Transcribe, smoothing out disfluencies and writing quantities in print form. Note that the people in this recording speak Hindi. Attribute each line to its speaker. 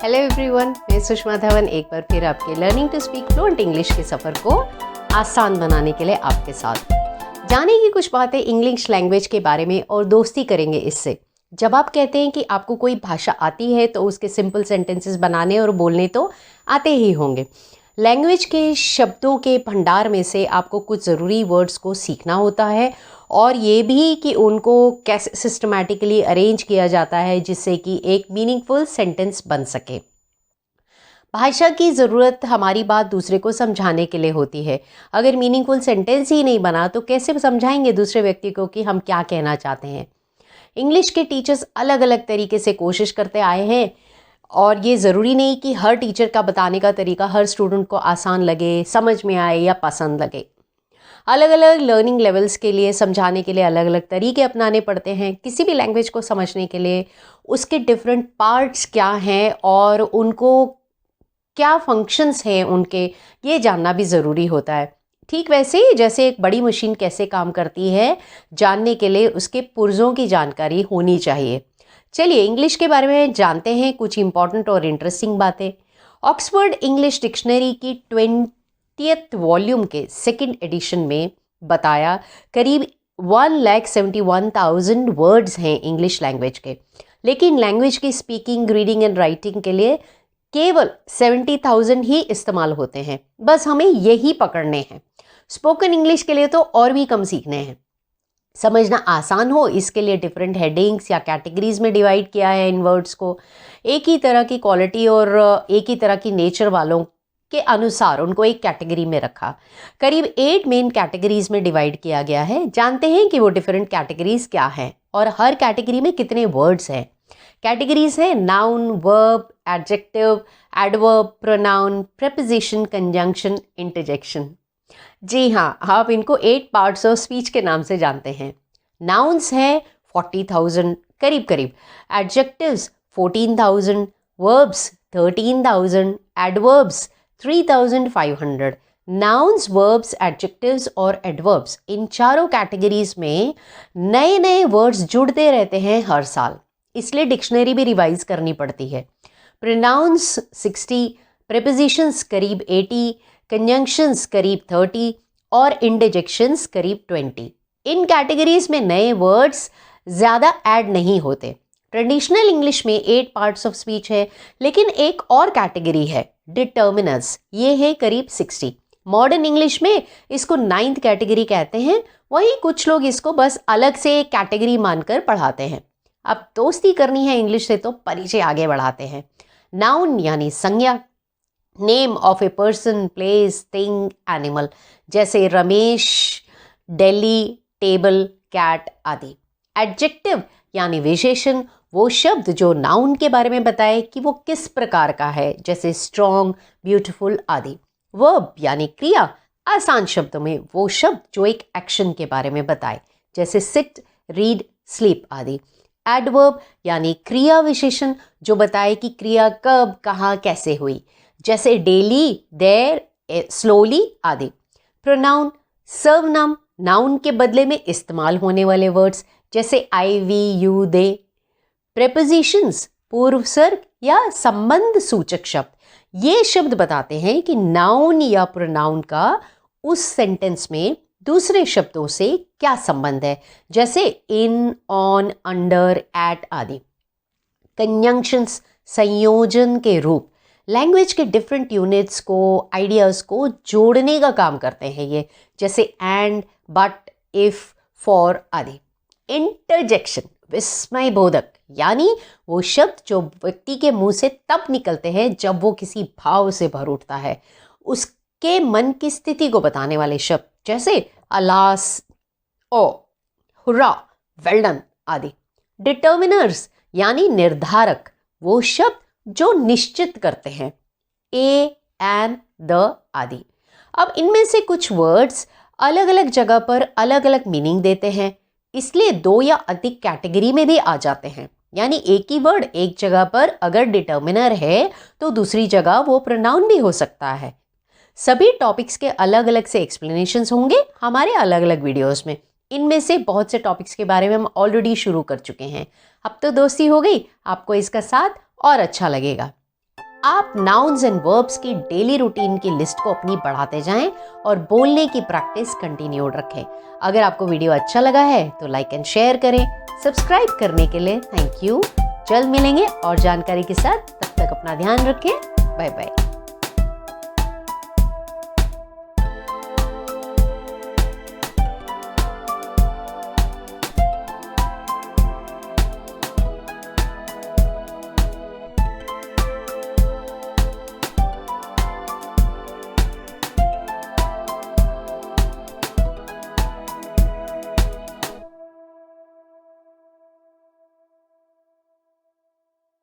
Speaker 1: हेलो एवरीवन, मैं सुषमा धवन एक बार फिर आपके learning to speak fluent English के सफ़र को आसान बनाने के लिए आपके साथ जानेंगे कुछ बातें इंग्लिश लैंग्वेज के बारे में और दोस्ती करेंगे इससे। जब आप कहते हैं कि आपको कोई भाषा आती है तो उसके सिंपल सेंटेंसेस बनाने और बोलने तो आते ही होंगे। लैंग्वेज के शब्दों के भंडार में से आपको कुछ ज़रूरी वर्ड्स को सीखना होता है और ये भी कि उनको कैसे सिस्टमैटिकली अरेंज किया जाता है जिससे कि एक मीनिंगफुल सेंटेंस बन सके। भाषा की ज़रूरत हमारी बात दूसरे को समझाने के लिए होती है। अगर मीनिंगफुल सेंटेंस ही नहीं बना तो कैसे समझाएंगे दूसरे व्यक्ति को कि हम क्या कहना चाहते हैं। इंग्लिश के टीचर्स अलग अलग तरीके से कोशिश करते आए हैं और ये ज़रूरी नहीं कि हर टीचर का बताने का तरीका हर स्टूडेंट को आसान लगे, समझ में आए या पसंद लगे। अलग अलग लर्निंग लेवल्स के लिए समझाने के लिए अलग अलग तरीके अपनाने पड़ते हैं। किसी भी लैंग्वेज को समझने के लिए उसके डिफरेंट पार्ट्स क्या हैं और उनको क्या फंक्शंस हैं उनके, ये जानना भी ज़रूरी होता है। ठीक वैसे ही जैसे एक बड़ी मशीन कैसे काम करती है जानने के लिए उसके पुर्जों की जानकारी होनी चाहिए। चलिए इंग्लिश के बारे में जानते हैं कुछ इंपॉर्टेंट और इंटरेस्टिंग बातें। ऑक्सफोर्ड इंग्लिश डिक्शनरी की 20th वॉल्यूम के सेकंड एडिशन में बताया करीब 1,71,000 वर्ड्स हैं इंग्लिश लैंग्वेज के, लेकिन लैंग्वेज की स्पीकिंग, रीडिंग एंड राइटिंग के लिए केवल 70,000 ही इस्तेमाल होते हैं। बस हमें यही पकड़ने हैं। स्पोकन इंग्लिश के लिए तो और भी कम सीखने हैं। समझना आसान हो इसके लिए डिफरेंट हेडिंग्स या कैटेगरीज में डिवाइड किया है इन वर्ड्स को। एक ही तरह की क्वालिटी और एक ही तरह की नेचर वालों के अनुसार उनको एक कैटेगरी में रखा। करीब 8 मेन कैटेगरीज में डिवाइड किया गया है। जानते हैं कि वो डिफरेंट कैटेगरीज क्या हैं और हर कैटेगरी में कितने वर्ड्स हैं। कैटेगरीज हैं noun, verb, adjective, adverb, pronoun, preposition, conjunction, interjection. जी हाँ, आप इनको 8 पार्ट्स ऑफ स्पीच के नाम से जानते हैं। नाउन्स हैं 40,000 करीब करीब, adjectives 14,000, verbs 13,000, adverbs 3,500। Nouns, verbs, adjectives और एडवर्ब्स इन चारों कैटेगरीज में नए नए वर्ड्स जुड़ते रहते हैं हर साल, इसलिए डिक्शनरी भी रिवाइज करनी पड़ती है। प्रोनाउंस 60, प्रेपोजिशंस करीब 80, कंजंक्शंस करीब 30 और इंटरजेक्शंस करीब 20। इन कैटेगरीज में नए वर्ड्स ज़्यादा ऐड नहीं होते। ट्रेडिशनल इंग्लिश में 8 पार्ट्स ऑफ स्पीच है, लेकिन एक और कैटेगरी है डिटर्मिनर्स, ये है करीब 60। मॉडर्न इंग्लिश में इसको 9th कैटेगरी कहते हैं। वहीं कुछ लोग इसको बस अलग से एक कैटेगरी मानकर पढ़ाते हैं। अब दोस्ती करनी है इंग्लिश से तो परिचय आगे बढ़ाते हैं। नाउन यानी संज्ञा, name of a person, place, thing, animal, जैसे रमेश, दिल्ली, टेबल, कैट आदि। एडजेक्टिव यानी विशेषण, वो शब्द जो नाउन के बारे में बताए कि वो किस प्रकार का है, जैसे स्ट्रॉन्ग, ब्यूटीफुल आदि। वर्ब यानी क्रिया, आसान शब्दों में वो शब्द जो एक एक्शन के बारे में बताए, जैसे सिट, रीड, स्लीप आदि। एडवर्ब यानी क्रिया विशेषण जो बताए कि क्रिया कब, कहाँ, कैसे हुई, जैसे डेली, देयर, स्लोली आदि। प्रोनाउन सर्वनाम, नाउन के बदले में इस्तेमाल होने वाले वर्ड्स जैसे आई, वी, यू, दे। प्रेपोजिशंस पूर्वसर्ग या संबंध सूचक शब्द, ये शब्द बताते हैं कि नाउन या प्रोनाउन का उस सेंटेंस में दूसरे शब्दों से क्या संबंध है, जैसे इन, ऑन, अंडर, एट आदि। कंजंक्शंस संयोजन के रूप, लैंग्वेज के डिफरेंट यूनिट्स को, आइडियाज़ को जोड़ने का काम करते हैं ये, जैसे एंड, बट, इफ, फॉर आदि। इंटरजेक्शन विस्मय बोधक, यानी वो शब्द जो व्यक्ति के मुंह से तब निकलते हैं जब वो किसी भाव से भर उठता है, उसके मन की स्थिति को बताने वाले शब्द, जैसे अलास, ओ, हुर्रा, वेल डन आदि। डिटर्मिनर्स यानी निर्धारक, वो शब्द जो निश्चित करते हैं, ए, एन, द आदि। अब इनमें से कुछ वर्ड्स अलग अलग जगह पर अलग अलग मीनिंग देते हैं, इसलिए 2 या अधिक कैटेगरी में भी आ जाते हैं। यानी एक ही वर्ड एक जगह पर अगर डिटर्मिनर है तो दूसरी जगह वो प्रोनाउन भी हो सकता है। सभी टॉपिक्स के अलग अलग से एक्सप्लेनेशंस होंगे हमारे अलग अलग वीडियोस में। इनमें से बहुत से टॉपिक्स के बारे में हम ऑलरेडी शुरू कर चुके हैं। अब तो दोस्ती हो गई, आपको इसका साथ और अच्छा लगेगा। आप नाउन्स एंड वर्ब्स की डेली रूटीन की लिस्ट को अपनी बढ़ाते जाएं और बोलने की प्रैक्टिस कंटिन्यू रखें। अगर आपको वीडियो अच्छा लगा है तो लाइक एंड शेयर करें। सब्सक्राइब करने के लिए थैंक यू। जल्द मिलेंगे और जानकारी के साथ, तब तक अपना ध्यान रखें। Bye bye.